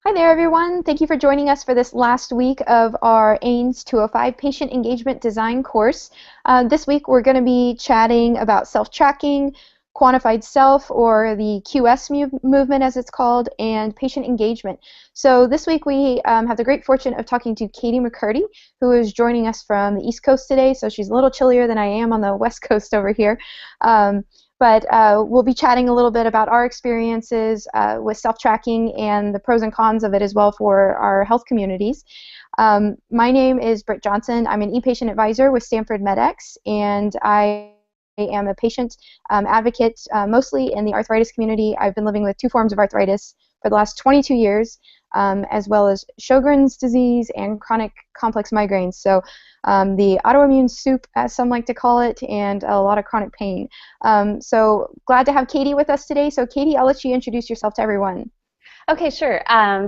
Hi there, everyone. Thank you for joining us for this last week of our AINS 205 Patient Engagement Design course. This week we're going to be chatting about self-tracking, quantified self, or the QS movement as it's called, and patient engagement. So this week we have the great fortune of talking to Katie McCurdy, who is joining us from the East Coast today, so she's a little chillier than I am on the West Coast over here. But we'll be chatting a little bit about our experiences with self-tracking and the pros and cons of it as well for our health communities. My name is Britt Johnson. I'm an e-patient advisor with Stanford MedX, and I am a patient advocate mostly in the arthritis community. I've been living with two forms of arthritis for the last 22 years, as well as Sjogren's disease and chronic complex migraines. So the autoimmune soup, as some like to call it, and a lot of chronic pain. So glad to have Katie with us today. So Katie, I'll let you introduce yourself to everyone. Okay, sure.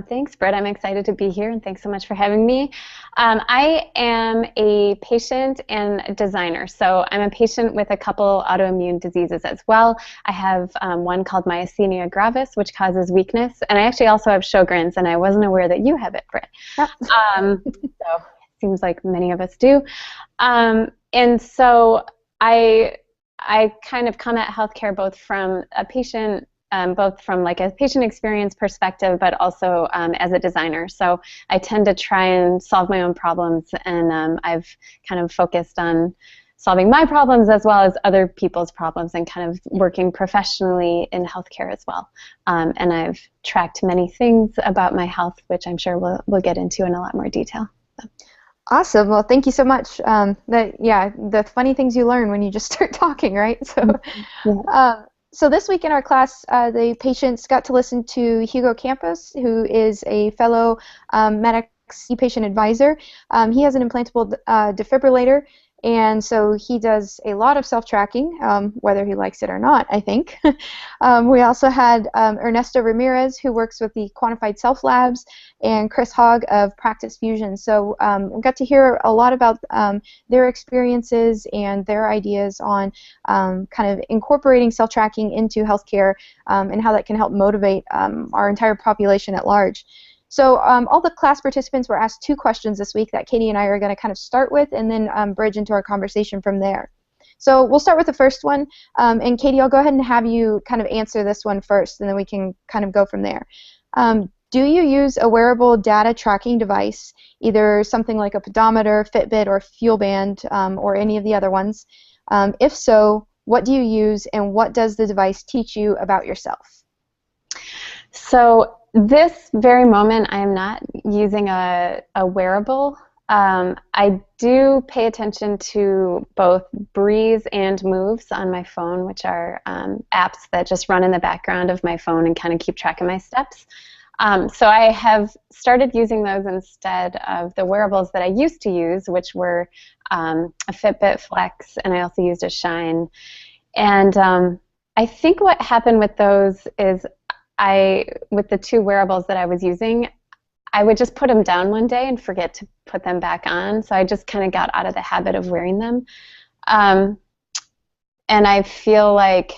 Thanks, Britt. I'm excited to be here, and thanks so much for having me. I am a patient and designer, so I'm a patient with a couple autoimmune diseases as well. I have one called myasthenia gravis, which causes weakness, and I actually also have Sjogren's, and I wasn't aware that you have it, Britt. Yep. So it seems like many of us do. And so I kind of come at healthcare both from a patient both from like a patient experience perspective, but also as a designer. So I tend to try and solve my own problems, and I've kind of focused on solving my problems as well as other people's problems, and kind of working professionally in healthcare as well. And I've tracked many things about my health, which I'm sure we'll get into in a lot more detail. So. Awesome. Well, thank you so much. The funny things you learn when you just start talking, right? So. Yeah. So this week in our class, the patients got to listen to Hugo Campos, who is a fellow MedX e-patient advisor. He has an implantable defibrillator, and so he does a lot of self-tracking, whether he likes it or not, I think. We also had Ernesto Ramirez, who works with the Quantified Self Labs, and Chris Hogg of Practice Fusion. So we got to hear a lot about their experiences and their ideas on kind of incorporating self-tracking into healthcare and how that can help motivate our entire population at large. So all the class participants were asked two questions this week that Katie and I are going to kind of start with and then bridge into our conversation from there. So we'll start with the first one, and Katie, I'll go ahead and have you kind of answer this one first, and then we can kind of go from there. Do you use a wearable data tracking device, either something like a pedometer, Fitbit, or Fuel Band, or any of the other ones? If so, what do you use, and what does the device teach you about yourself? So this very moment, I am not using a wearable. I do pay attention to both Breeze and Moves on my phone, which are apps that just run in the background of my phone and kind of keep track of my steps. So I have started using those instead of the wearables that I used to use, which were a Fitbit Flex, and I also used a Shine. And I think what happened with those is with the two wearables that I was using, I would just put them down one day and forget to put them back on. So I just kind of got out of the habit of wearing them. And I feel like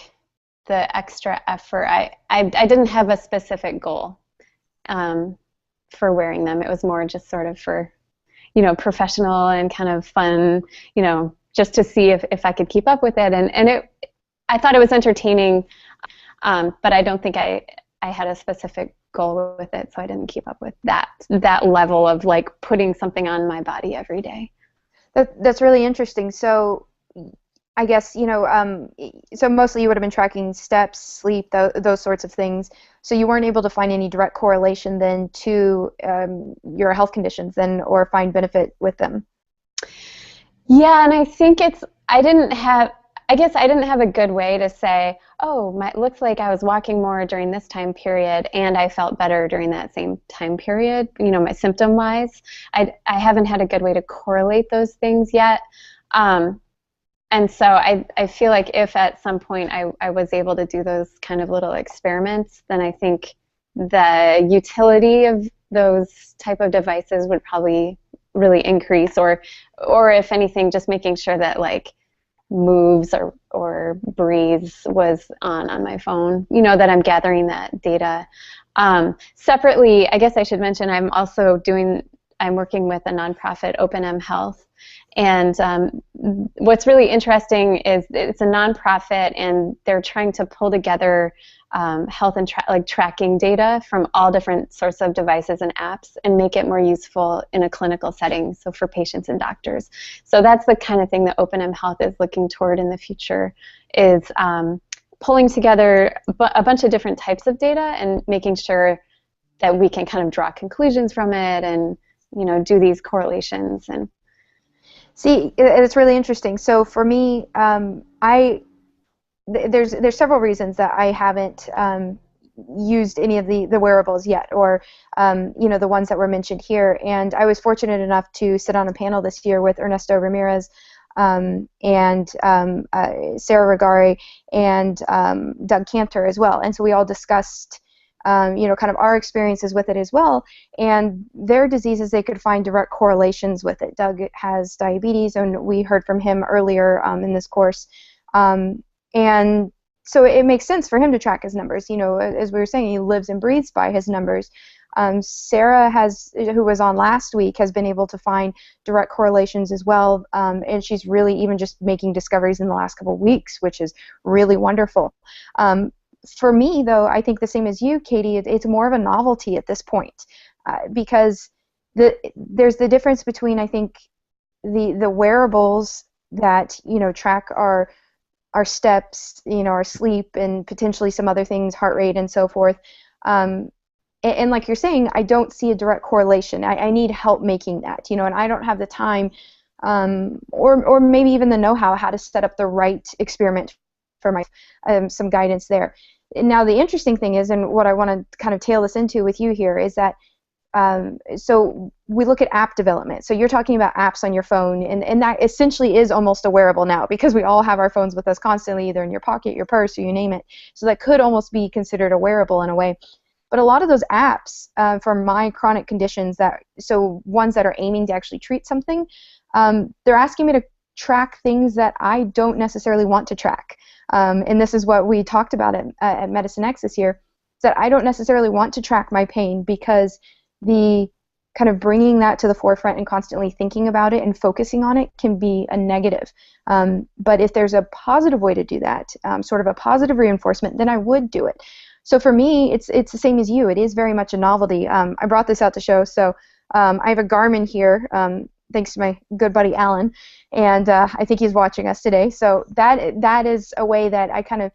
the extra effort, I didn't have a specific goal for wearing them. It was more just sort of for, professional and kind of fun, just to see if I could keep up with it. And I thought it was entertaining, but I don't think I had a specific goal with it, so I didn't keep up with that level of like putting something on my body every day. That's really interesting. So I guess, so mostly you would have been tracking steps, sleep, those sorts of things. So you weren't able to find any direct correlation then to your health conditions then, or find benefit with them. Yeah, and I think I didn't have a good way to say, oh, it looks like I was walking more during this time period and I felt better during that same time period, my symptom-wise. I haven't had a good way to correlate those things yet. And so I feel like if at some point I was able to do those kind of little experiments, then I think the utility of those type of devices would probably really increase, or if anything, just making sure that like Moves or Breeze was on my phone, that I'm gathering that data. Separately, I guess I should mention I'm working with a nonprofit, OpenM Health. And what's really interesting is it's a nonprofit, and they're trying to pull together health and tracking data from all different sorts of devices and apps and make it more useful in a clinical setting, so for patients and doctors. So that's the kind of thing that OpenM Health is looking toward in the future, is pulling together a bunch of different types of data and making sure that we can kind of draw conclusions from it and, do these correlations. And see, it's really interesting. So for me, there's several reasons that I haven't used any of the wearables yet, or the ones that were mentioned here. And I was fortunate enough to sit on a panel this year with Ernesto Ramirez and Sarah Regari and Doug Cantor as well. And so we all discussed kind of our experiences with it as well, and their diseases, they could find direct correlations with it. Doug has diabetes, and we heard from him earlier in this course, and so it makes sense for him to track his numbers. As we were saying, he lives and breathes by his numbers. Sarah who was on last week, has been able to find direct correlations as well, and she's really even just making discoveries in the last couple of weeks, which is really wonderful. For me, though, I think the same as you, Katie, it's more of a novelty at this point, because there's the difference between, I think, the wearables that track our steps, our sleep, and potentially some other things, heart rate and so forth. And like you're saying, I don't see a direct correlation. I need help making that, and I don't have the time, or maybe even the know-how how to set up the right experiment for my some guidance there. Now the interesting thing is, and what I want to kind of tail this into with you here, is that so we look at app development. So you're talking about apps on your phone, and that essentially is almost a wearable now, because we all have our phones with us constantly, either in your pocket, your purse, or you name it. So that could almost be considered a wearable in a way. But a lot of those apps for my chronic conditions, so ones that are aiming to actually treat something, they're asking me to track things that I don't necessarily want to track. And this is what we talked about at Medicine X this year, is that I don't necessarily want to track my pain, because the kind of bringing that to the forefront and constantly thinking about it and focusing on it can be a negative. But if there's a positive way to do that, sort of a positive reinforcement, then I would do it. So for me, it's the same as you. It is very much a novelty. I brought this out to show. So I have a Garmin here, thanks to my good buddy Alan, and I think he's watching us today. So that is a way that I kind of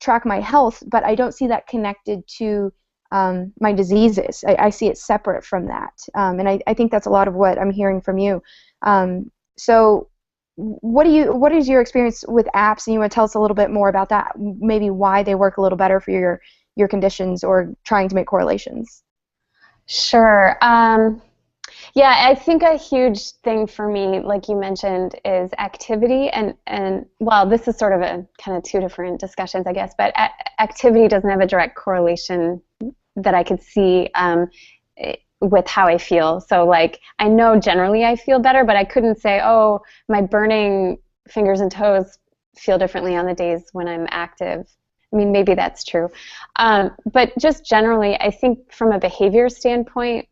track my health, but I don't see that connected to my diseases. I see it separate from that, and I think that's a lot of what I'm hearing from you. So what is your experience with apps, and you want to tell us a little bit more about that, maybe why they work a little better for your conditions, or trying to make correlations? Sure. Yeah, I think a huge thing for me, like you mentioned, is activity, and well, this is sort of a kind of two different discussions, I guess, but activity doesn't have a direct correlation that I could see with how I feel. So like, I know generally I feel better, but I couldn't say, oh, my burning fingers and toes feel differently on the days when I'm active. I mean, maybe that's true. But just generally, I think from a behavior standpoint,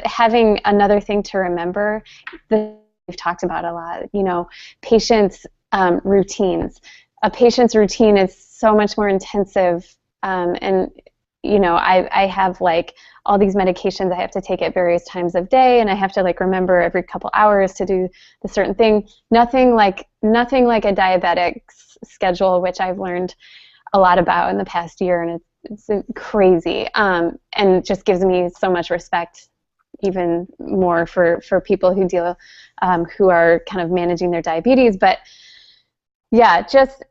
having another thing to remember, we've talked about a lot, patients' routines. A patient's routine is so much more intensive, and I have like all these medications I have to take at various times of day, and I have to like remember every couple hours to do the certain thing. Nothing like a diabetic's schedule, which I've learned a lot about in the past year, and it's crazy, and just gives me so much respect, even more for people who who are kind of managing their diabetes. But yeah, just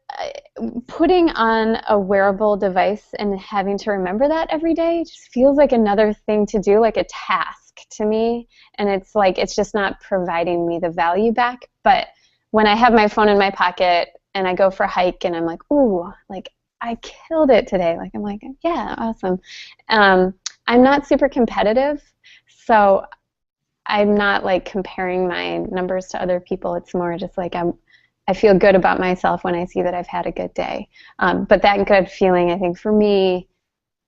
putting on a wearable device and having to remember that every day just feels like another thing to do, like a task to me, and it's like it's just not providing me the value back. But when I have my phone in my pocket and I go for a hike and I'm like, ooh, like I killed it today, like I'm like, yeah, awesome. I'm not super competitive, so I'm not like comparing my numbers to other people. It's more just like I feel good about myself when I see that I've had a good day. But that good feeling, I think for me,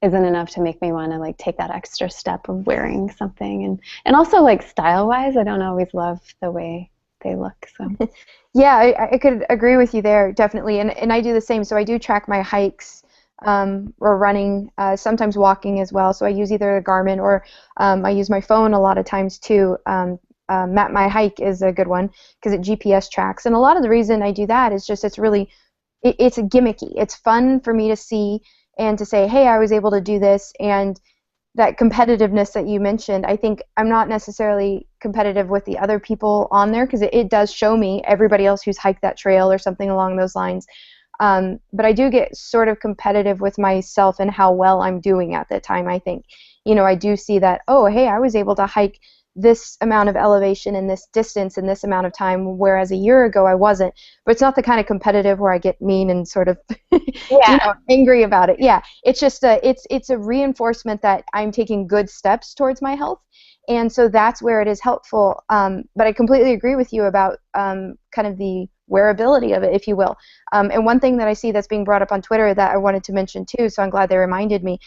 isn't enough to make me want to like take that extra step of wearing something. And also like style wise, I don't always love the way they look. So Yeah, I could agree with you there, definitely. And I do the same. So I do track my hikes or running, sometimes walking as well. So I use either a Garmin or I use my phone a lot of times too. Map My Hike is a good one because it GPS tracks. And a lot of the reason I do that is just it's gimmicky. It's fun for me to see and to say, hey, I was able to do this. And that competitiveness that you mentioned, I think I'm not necessarily competitive with the other people on there because it does show me everybody else who's hiked that trail or something along those lines. But I do get sort of competitive with myself and how well I'm doing at the time, I think. I do see that, oh, hey, I was able to hike this amount of elevation in this distance in this amount of time, whereas a year ago I wasn't. But it's not the kind of competitive where I get mean and sort of angry about it. Yeah, it's just it's a reinforcement that I'm taking good steps towards my health, and so that's where it is helpful. But I completely agree with you about kind of the wearability of it, if you will. And one thing that I see that's being brought up on Twitter that I wanted to mention too, so I'm glad they reminded me,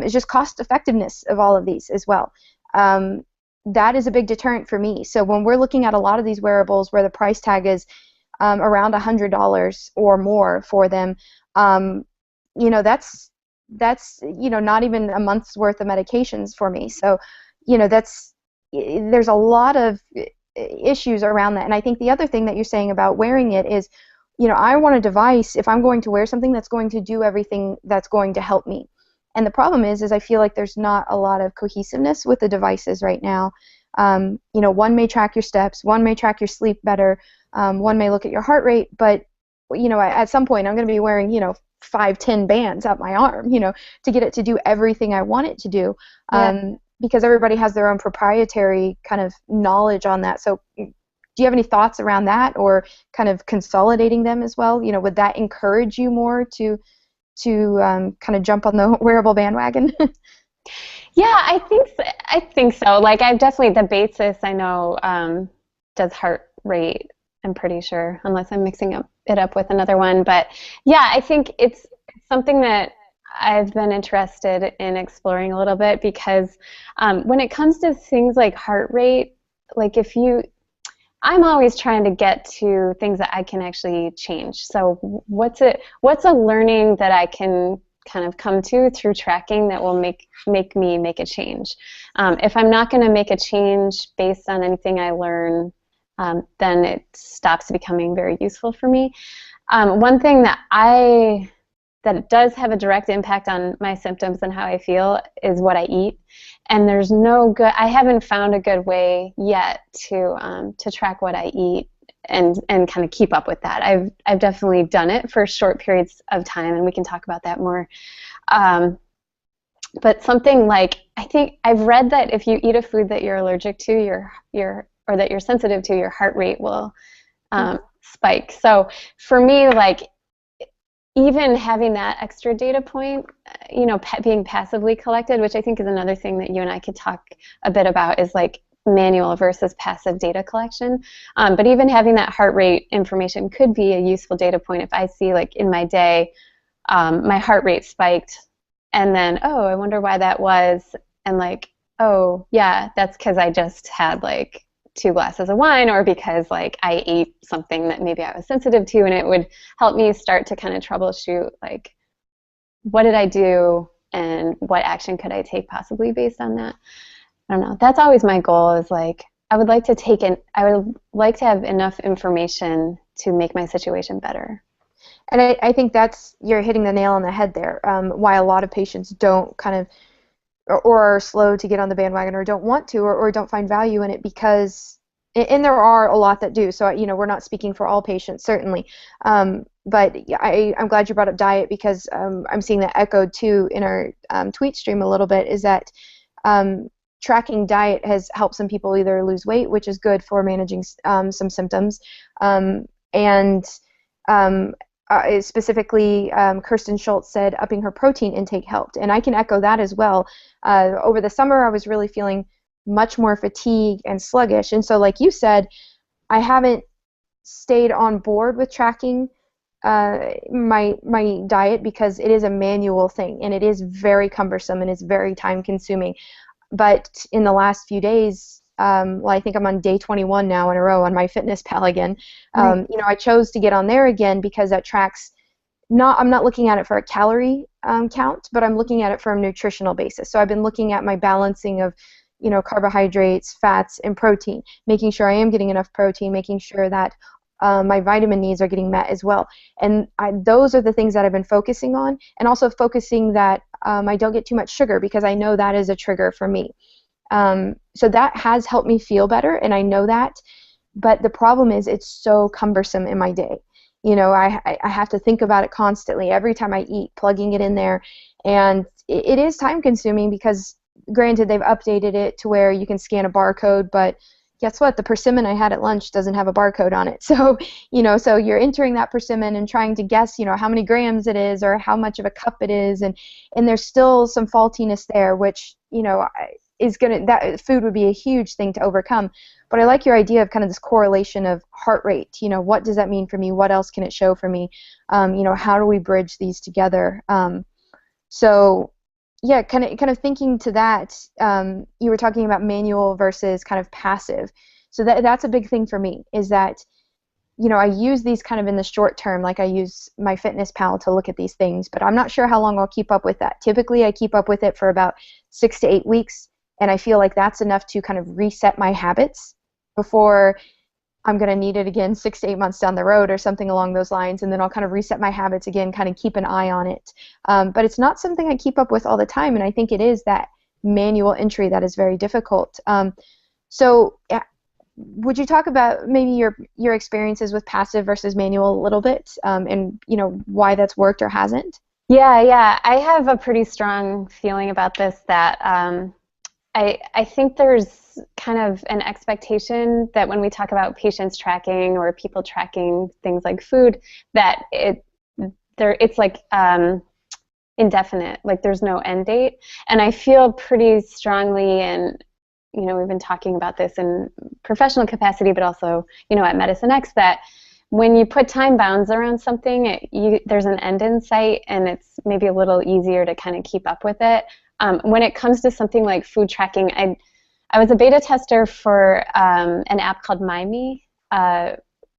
is just cost effectiveness of all of these as well. That is a big deterrent for me. So when we're looking at a lot of these wearables where the price tag is around $100 or more for them, that's not even a month's worth of medications for me. So there's a lot of issues around that. And I think the other thing that you're saying about wearing it is, I want a device, if I'm going to wear something, that's going to do everything that's going to help me. And the problem is I feel like there's not a lot of cohesiveness with the devices right now. One may track your steps, one may track your sleep better, one may look at your heart rate, but at some point I'm going to be wearing 5-10 bands up my arm, to get it to do everything I want it to do, because everybody has their own proprietary kind of knowledge on that. So do you have any thoughts around that, or kind of consolidating them as well? Would that encourage you more to kind of jump on the wearable bandwagon? Yeah, I think so. Like, I've definitely, the Basis I know does heart rate, I'm pretty sure, unless I'm mixing it up with another one. But yeah, I think it's something that I've been interested in exploring a little bit, because when it comes to things like heart rate, like I'm always trying to get to things that I can actually change. So what's a learning that I can kind of come to through tracking that will make me make a change? If I'm not going to make a change based on anything I learn, then it stops becoming very useful for me. One thing that does have a direct impact on my symptoms and how I feel is what I eat. And I haven't found a good way yet to track what I eat and kind of keep up with that. I've definitely done it for short periods of time, and we can talk about that more. But something like, I think I've read that if you eat a food that you're allergic to, or that you're sensitive to, your heart rate will spike. So for me, like, even having that extra data point, being passively collected, which I think is another thing that you and I could talk a bit about, is like manual versus passive data collection. But even having that heart rate information could be a useful data point if I see, like, in my day, my heart rate spiked, and then, oh, I wonder why that was, and like, oh, yeah, that's because I just had like 2 glasses of wine, or because like I ate something that maybe I was sensitive to, and it would help me start to kind of troubleshoot, like, what did I do and what action could I take possibly based on that. I don't know. That's always my goal, is like, I would like to have enough information to make my situation better. And I think you're hitting the nail on the head there. Why a lot of patients don't kind of, or are slow to get on the bandwagon, or don't want to, or don't find value in it, because, and there are a lot that do. So we're not speaking for all patients, certainly. But yeah, I'm glad you brought up diet, because I'm seeing that echoed too in our tweet stream a little bit, is that tracking diet has helped some people either lose weight, which is good for managing some symptoms, and specifically, Kirsten Schultz said upping her protein intake helped, and I can echo that as well. Over the summer, I was really feeling much more fatigued and sluggish, and so, like you said, I haven't stayed on board with tracking my diet because it is a manual thing and it is very cumbersome and it's very time consuming. But in the last few days, well, I think I'm on day 21 now in a row on MyFitnessPal again. Right. You know, I chose to get on there again because that tracks I'm not looking at it for a calorie count, but I'm looking at it from a nutritional basis. So I've been looking at my balancing of, you know, carbohydrates, fats, and protein, making sure I am getting enough protein, making sure that my vitamin needs are getting met as well. And those are the things that I've been focusing on, and also focusing that I don't get too much sugar because I know that is a trigger for me. So that has helped me feel better, and I know that. But the problem is it's so cumbersome in my day. You know, I have to think about it constantly every time I eat, plugging it in there, and it is time consuming because granted they've updated it to where you can scan a barcode, but guess what? The persimmon I had at lunch doesn't have a barcode on it. So, you know, so you're entering that persimmon and trying to guess, you know, how many grams it is or how much of a cup it is, and there's still some faultiness there, which, you know, that food would be a huge thing to overcome. But I like your idea of kind of this correlation of heart rate. You know, what does that mean for me? What else can it show for me? You know, how do we bridge these together? So, yeah, kind of thinking to that. You were talking about manual versus kind of passive. So that's a big thing for me. Is that, you know, I use these kind of in the short term, like I use MyFitnessPal to look at these things, but I'm not sure how long I'll keep up with that. Typically, I keep up with it for about 6 to 8 weeks, and I feel like that's enough to kind of reset my habits before I'm going to need it again 6 to 8 months down the road or something along those lines, and then I'll kind of reset my habits again, kind of keep an eye on it. But it's not something I keep up with all the time, and I think it is that manual entry that is very difficult. So would you talk about maybe your experiences with passive versus manual a little bit, and you know why that's worked or hasn't? Yeah. I have a pretty strong feeling about this that I think there's kind of an expectation that when we talk about patients tracking or people tracking things like food, that it's like indefinite, like there's no end date. And I feel pretty strongly, and you know, we've been talking about this in professional capacity, but also, you know, at Medicine X, that when you put time bounds around something, there's an end in sight, and it's maybe a little easier to kind of keep up with it. When it comes to something like food tracking, I was a beta tester for an app called MyMe,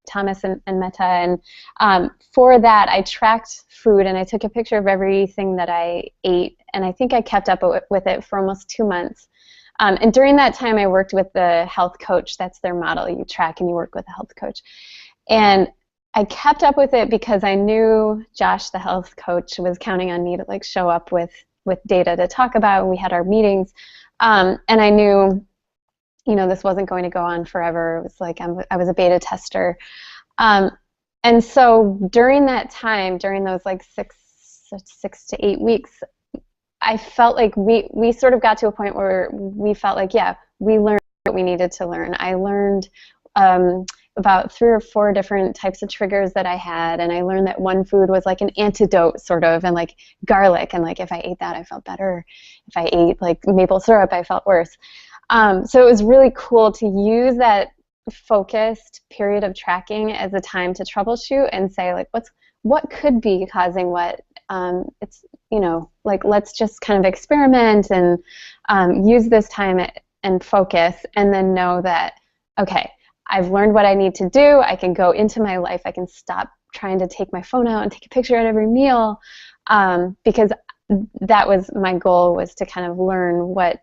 Thomas and Meta, and for that I tracked food and I took a picture of everything that I ate, and I think I kept up with it for almost 2 months. And during that time I worked with the health coach. That's their model. You track and you work with a health coach. And I kept up with it because I knew Josh, the health coach, was counting on me to like show up with data to talk about, and we had our meetings. And I knew, you know, this wasn't going to go on forever. It was like I was a beta tester. And so during that time, during those like six to 8 weeks, I felt like we sort of got to a point where we felt like, yeah, we learned what we needed to learn. I learned about 3 or 4 different types of triggers that I had, and I learned that one food was like an antidote, sort of, and like garlic, and like if I ate that I felt better. If I ate like maple syrup I felt worse. So it was really cool to use that focused period of tracking as a time to troubleshoot and say like what could be causing what. It's, you know, like let's just kind of experiment and use this time and focus, and then know that, okay, I've learned what I need to do. I can go into my life. I can stop trying to take my phone out and take a picture at every meal, because that was my goal, was to kind of learn what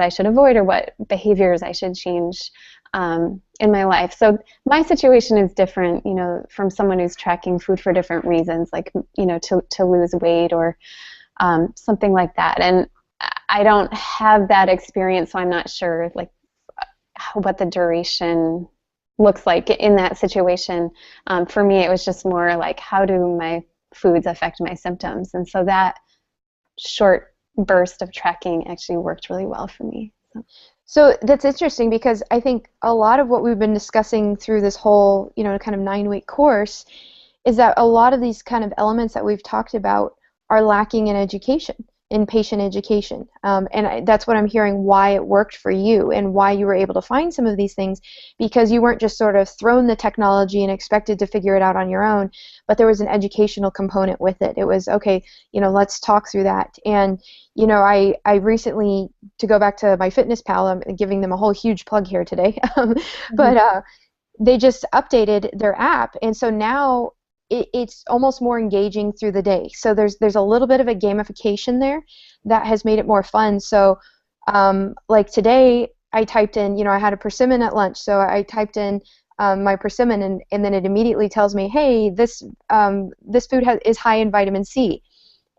I should avoid or what behaviors I should change in my life. So my situation is different, you know, from someone who's tracking food for different reasons, like, you know, to lose weight or something like that. And I don't have that experience, so I'm not sure like what the duration looks like in that situation. For me, it was just more like, how do my foods affect my symptoms? And so that short burst of tracking actually worked really well for me. So that's interesting, because I think a lot of what we've been discussing through this whole, you know, kind of 9-week course is that a lot of these kind of elements that we've talked about are lacking in education. in patient education. That's what I'm hearing why it worked for you and why you were able to find some of these things, because you weren't just sort of thrown the technology and expected to figure it out on your own, but there was an educational component with it. It was, okay, let's talk through that. And, I recently, to go back to my Fitness Pal, I'm giving them a whole huge plug here today, but they just updated their app, and so now it's almost more engaging through the day. So there's a little bit of a gamification there that has made it more fun. So like today, I typed in, I had a persimmon at lunch, so I typed in my persimmon, and then it immediately tells me, hey, this food is high in vitamin C.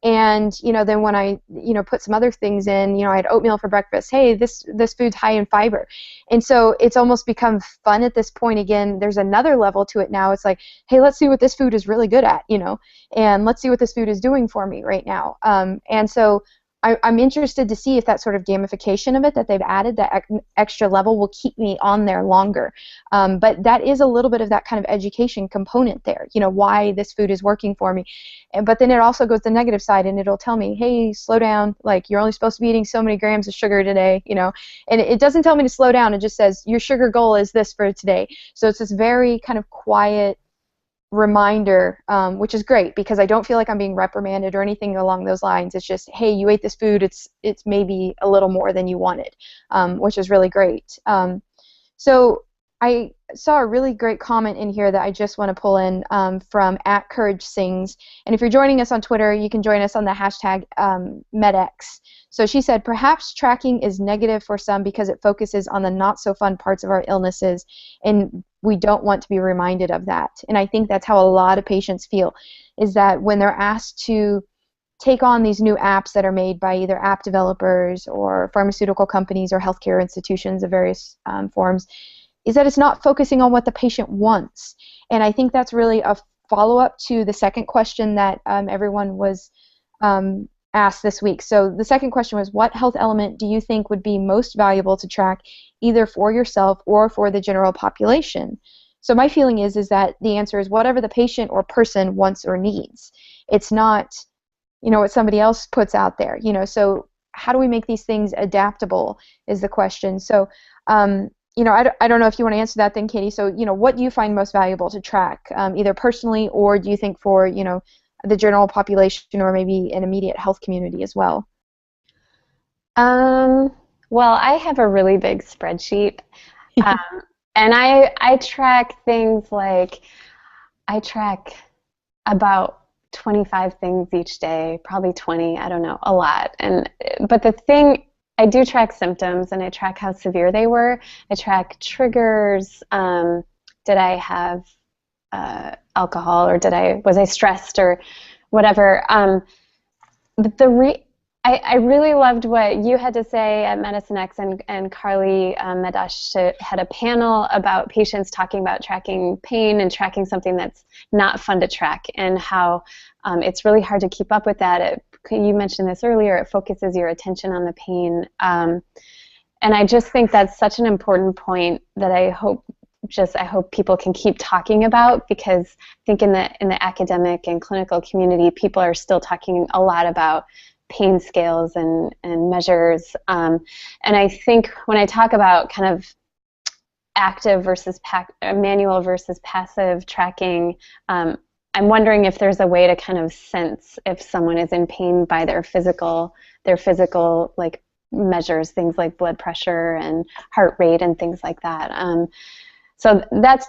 And then when I put some other things in, I had oatmeal for breakfast. Hey, this food's high in fiber. And so it's almost become fun at this point. Again, there's another level to it now. It's like, hey, let's see what this food is really good at, and let's see what this food is doing for me right now. And so I'm interested to see if that sort of gamification of it that they've added, that extra level, will keep me on there longer. But that is a little bit of that kind of education component there, why this food is working for me. But then it also goes the negative side, and it'll tell me, hey, slow down, like you're only supposed to be eating so many grams of sugar today, and it doesn't tell me to slow down. It just says your sugar goal is this for today. So it's this very kind of quiet reminder, which is great, because I don't feel like I'm being reprimanded or anything along those lines. It's just, hey, you ate this food, it's maybe a little more than you wanted, which is really great. So I saw a really great comment in here that I just want to pull in from @CourageSings. And if you're joining us on Twitter, you can join us on the hashtag #MedX. So she said, perhaps tracking is negative for some because it focuses on the not so fun parts of our illnesses, and we don't want to be reminded of that. And I think that's how a lot of patients feel, is that when they're asked to take on these new apps that are made by either app developers or pharmaceutical companies or healthcare institutions of various forms, is that it's not focusing on what the patient wants. And I think that's really a follow-up to the second question that everyone was asked this week. So the second question was, what health element do you think would be most valuable to track, either for yourself or for the general population? So my feeling is that the answer is whatever the patient or person wants or needs. It's not, what somebody else puts out there. So how do we make these things adaptable is the question. So I don't know if you want to answer that then, Katie. So, what do you find most valuable to track, either personally, or do you think for, the general population, or maybe an immediate health community as well? Well, I have a really big spreadsheet, and I track things like, I track about 25 things each day, probably 20, I don't know, a lot. But the thing, I do track symptoms, and I track how severe they were. I track triggers. Did I have alcohol, or was I stressed, or whatever. But I really loved what you had to say at Medicine X, and Carly Medash had a panel about patients talking about tracking pain and tracking something that's not fun to track, and how it's really hard to keep up with that. You mentioned this earlier, it focuses your attention on the pain. And I just think that's such an important point that I hope people can keep talking about, because I think in the academic and clinical community, people are still talking a lot about pain scales and measures. And I think when I talk about kind of active versus manual versus passive tracking, I'm wondering if there's a way to kind of sense if someone is in pain by their physical like measures, things like blood pressure and heart rate and things like that. So that's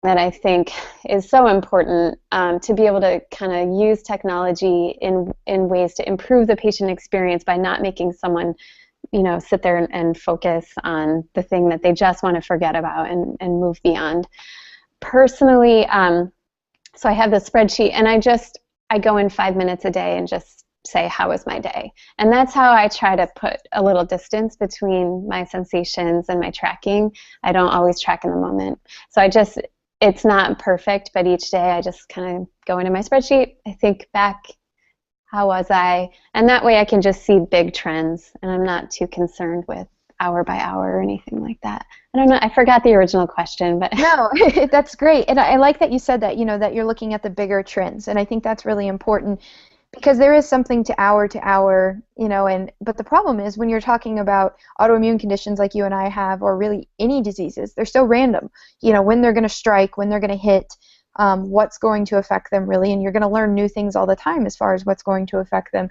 that I think is so important, to be able to kind of use technology in ways to improve the patient experience by not making someone, sit there and focus on the thing that they just want to forget about and move beyond. Personally, so I have this spreadsheet, and I go in 5 minutes a day and just say, how was my day? And that's how I try to put a little distance between my sensations and my tracking. I don't always track in the moment. So it's not perfect, but each day I just kind of go into my spreadsheet, I think back, how was I? And that way I can just see big trends, and I'm not too concerned with hour by hour or anything like that. I don't know, I forgot the original question, but no, that's great. And I like that you said that, that you're looking at the bigger trends, and I think that's really important, because there is something to hour, you know, but the problem is when you're talking about autoimmune conditions like you and I have, or really any diseases, they're so random, you know, when they're going to strike, when they're going to hit, what's going to affect them really, and you're going to learn new things all the time as far as what's going to affect them.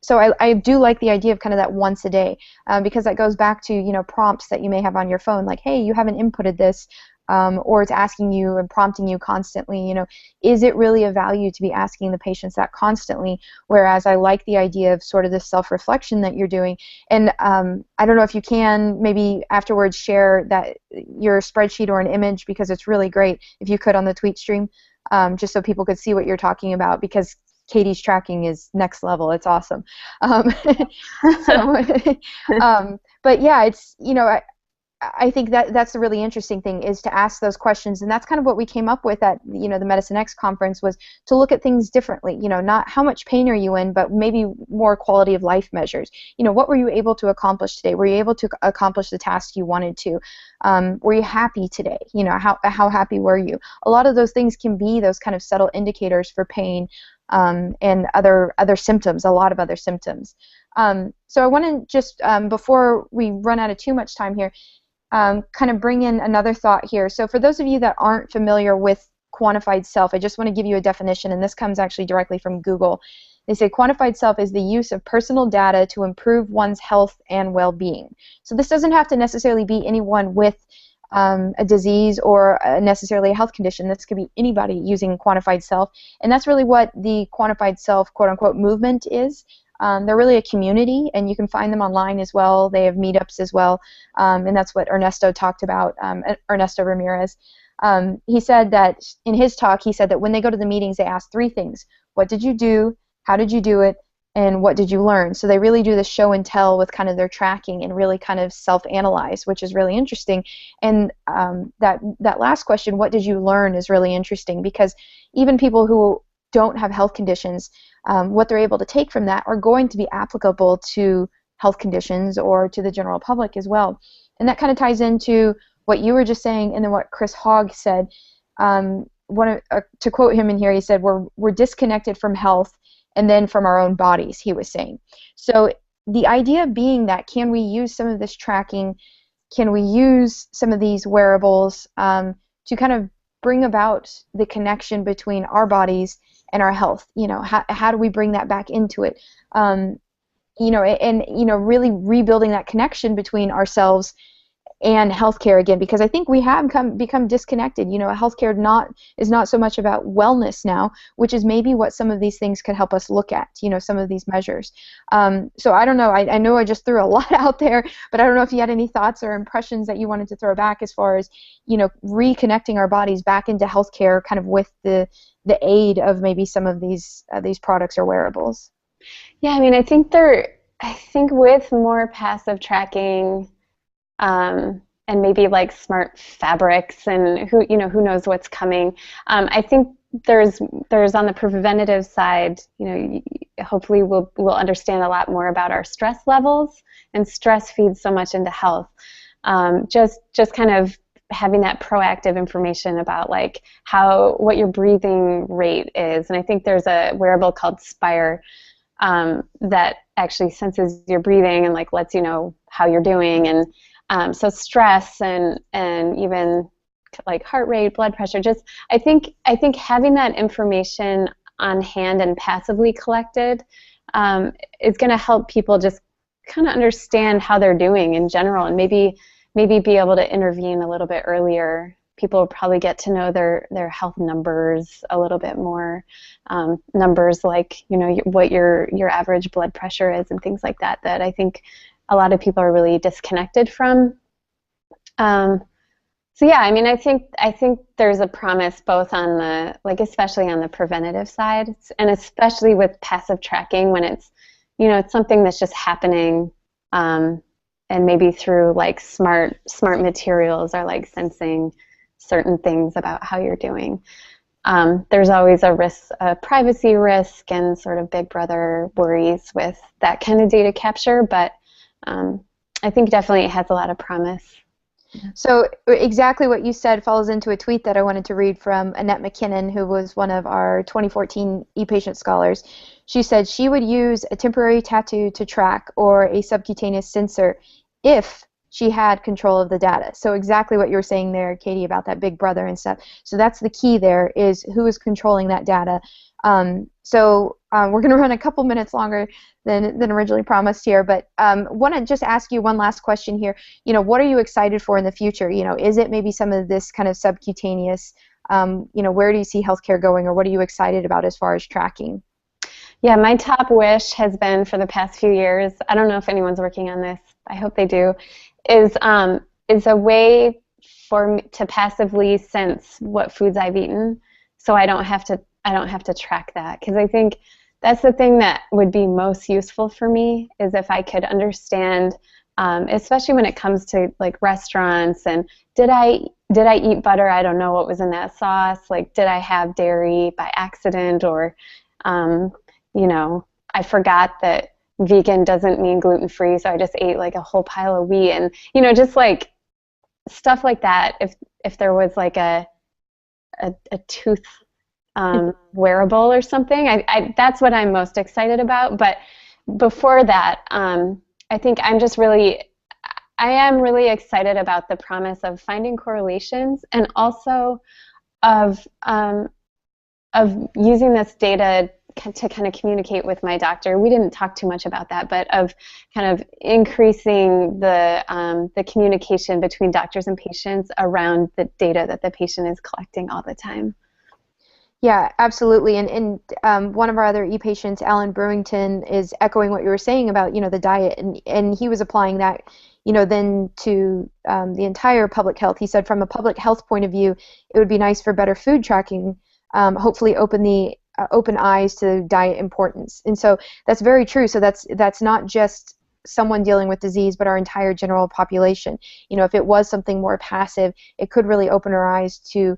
So I do like the idea of kind of that once a day, because that goes back to, you know, prompts that you may have on your phone, like, hey, you haven't inputted this, or it's asking you and prompting you constantly, you know, is it really of value to be asking the patients that constantly? Whereas I like the idea of sort of this self-reflection that you're doing. And I don't know if you can maybe afterwards share that your spreadsheet or an image, because it's really great if you could on the tweet stream, just so people could see what you're talking about, because Katie's tracking is next level. It's awesome. So, but yeah, it's, you know, I think that's the really interesting thing, is to ask those questions, and that's kind of what we came up with at, you know, the Medicine X conference, was to look at things differently. You know, not how much pain are you in, but maybe more quality of life measures. You know, what were you able to accomplish today? Were you able to accomplish the task you wanted to? Were you happy today? You know, how happy were you? A lot of those things can be those kind of subtle indicators for pain, and other symptoms, a lot of other symptoms. So I want to just, before we run out of too much time here, kind of bring in another thought here. So for those of you that aren't familiar with quantified self, I just want to give you a definition, and this comes actually directly from Google. They say quantified self is the use of personal data to improve one's health and well-being. So this doesn't have to necessarily be anyone with a disease or necessarily a health condition. This could be anybody using quantified self, and that's really what the quantified self, quote-unquote, movement is. They're really a community, and you can find them online as well. They have meetups as well, and that's what Ernesto talked about, Ernesto Ramirez. He said that in his talk, he said that when they go to the meetings, they ask three things. What did you do? How did you do it? And what did you learn? So they really do the show and tell with kind of their tracking, and really kind of self-analyze, which is really interesting. And that last question, what did you learn, is really interesting, because even people who don't have health conditions, what they're able to take from that are going to be applicable to health conditions or to the general public as well. And that kind of ties into what you were just saying, and then what Chris Hogg said. To quote him in here, he said, we're disconnected from health and then from our own bodies, he was saying. So the idea being that, can we use some of this tracking, can we use some of these wearables to kind of bring about the connection between our bodies and our health? You know, how do we bring that back into it? You know, and, you know, really rebuilding that connection between ourselves and healthcare again, because I think we have become disconnected. You know, healthcare is not so much about wellness now, which is maybe what some of these things could help us look at, you know, some of these measures. So I don't know, I know I just threw a lot out there, but I don't know if you had any thoughts or impressions that you wanted to throw back as far as, you know, reconnecting our bodies back into healthcare, kind of with the aid of maybe some of these products or wearables. Yeah, I mean, I think with more passive tracking, and maybe like smart fabrics, and who knows what's coming. I think there's on the preventative side, you know, hopefully we'll understand a lot more about our stress levels, and stress feeds so much into health. Just kind of having that proactive information about like what your breathing rate is. And I think there's a wearable called Spire that actually senses your breathing and like lets you know how you're doing. And so stress and even like heart rate, blood pressure, just I think having that information on hand and passively collected is going to help people just kind of understand how they're doing in general, and maybe be able to intervene a little bit earlier. People will probably get to know their health numbers a little bit more, numbers like, you know, what your average blood pressure is and things like that I think a lot of people are really disconnected from. So yeah, I mean, I think there's a promise both on especially on the preventative side, and especially with passive tracking when it's, you know, it's something that's just happening, and maybe through like smart materials or like sensing certain things about how you're doing. There's always a privacy risk and sort of big brother worries with that kind of data capture, but I think definitely it has a lot of promise. So exactly what you said follows into a tweet that I wanted to read from Annette McKinnon, who was one of our 2014 ePatient scholars. She said she would use a temporary tattoo to track or a subcutaneous sensor if she had control of the data. So exactly what you were saying there, Katie, about that big brother and stuff. So that's the key there, is who is controlling that data. We're going to run a couple minutes longer than originally promised here, but want to just ask you one last question here. What are you excited for in the future? Is it maybe some of this kind of subcutaneous, where do you see healthcare going, or what are you excited about as far as tracking? Yeah, my top wish has been for the past few years, I don't know if anyone's working on this, I hope they do, is a way for me to passively sense what foods I've eaten, so I don't have to track that, because I think that's the thing that would be most useful for me, is if I could understand, especially when it comes to like restaurants, and did I eat butter? I don't know what was in that sauce. Like, did I have dairy by accident, or I forgot that vegan doesn't mean gluten-free, so I just ate like a whole pile of wheat, and just like stuff like that. If there was like a tooth wearable or something, that's what I'm most excited about. But before that, I think I am really excited about the promise of finding correlations, and also of using this data to kind of communicate with my doctor. We didn't talk too much about that, but of kind of increasing the communication between doctors and patients around the data that the patient is collecting all the time. Yeah, absolutely. And one of our other e-patients, Alan Brewington, is echoing what you were saying about, the diet, and he was applying that, then to the entire public health. He said from a public health point of view, it would be nice for better food tracking, hopefully open eyes to diet importance. And so that's very true. So that's not just someone dealing with disease, but our entire general population. If it was something more passive, it could really open our eyes to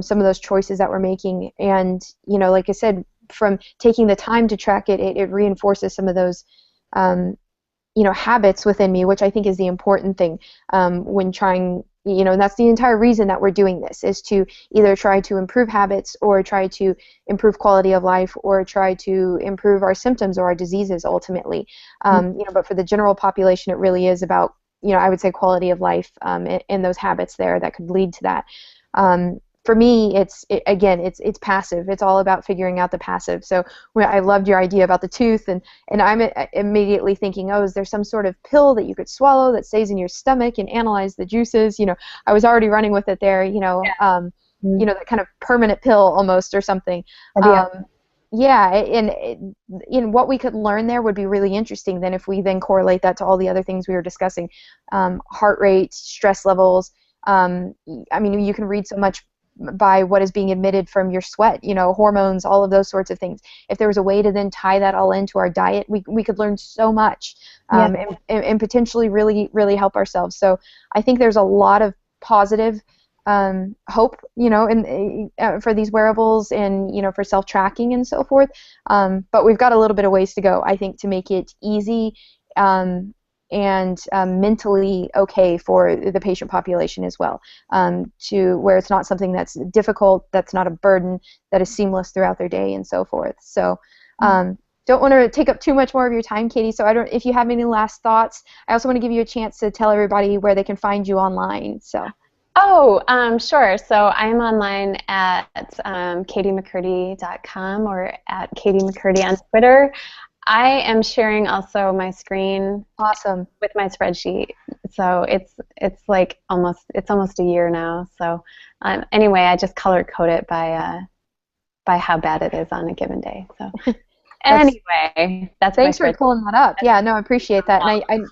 some of those choices that we're making. And like I said, from taking the time to track it, it reinforces some of those habits within me, which I think is the important thing when trying. And that's the entire reason that we're doing this, is to either try to improve habits, or try to improve quality of life, or try to improve our symptoms or our diseases ultimately. But for the general population, it really is about, I would say, quality of life and those habits there that could lead to that. For me, it's passive. It's all about figuring out the passive. So I loved your idea about the tooth, and I'm immediately thinking, oh, is there some sort of pill that you could swallow that stays in your stomach and analyze the juices? I was already running with it there. That kind of permanent pill almost, or something. Yeah, and what we could learn there would be really interesting. Then if we then correlate that to all the other things we were discussing, heart rate, stress levels. You can read so much by what is being emitted from your sweat, hormones, all of those sorts of things. If there was a way to then tie that all into our diet, we could learn so much, and potentially really, really help ourselves. So I think there's a lot of positive hope, for these wearables, and for self-tracking and so forth. But we've got a little bit of ways to go, I think, to make it easy and mentally okay for the patient population as well, to where it's not something that's difficult, that's not a burden, that is seamless throughout their day and so forth. So don't want to take up too much more of your time, Katie, so if you have any last thoughts. I also want to give you a chance to tell everybody where they can find you online. So. Sure. So I'm online at katiemccurdy.com, or at Katie McCurdy on Twitter. I am sharing also my screen. Awesome. With my spreadsheet. So it's almost a year now. So anyway, I just color code it by how bad it is on a given day. So anyway, that's thanks for pulling that up. Yeah, no, I appreciate that. And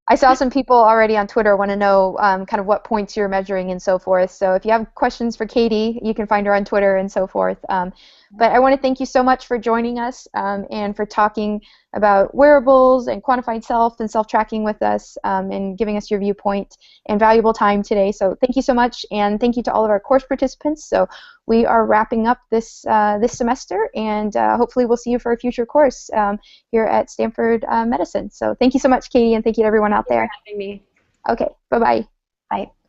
I saw some people already on Twitter want to know kind of what points you're measuring and so forth. So if you have questions for Katie, you can find her on Twitter and so forth. But I want to thank you so much for joining us and for talking about wearables and quantified self and self-tracking with us, and giving us your viewpoint and valuable time today. So thank you so much, and thank you to all of our course participants. So we are wrapping up this semester, and hopefully we'll see you for a future course here at Stanford Medicine. So thank you so much, Katie, and thank you to everyone out there. Thank you for having me. Okay, bye-bye. Bye.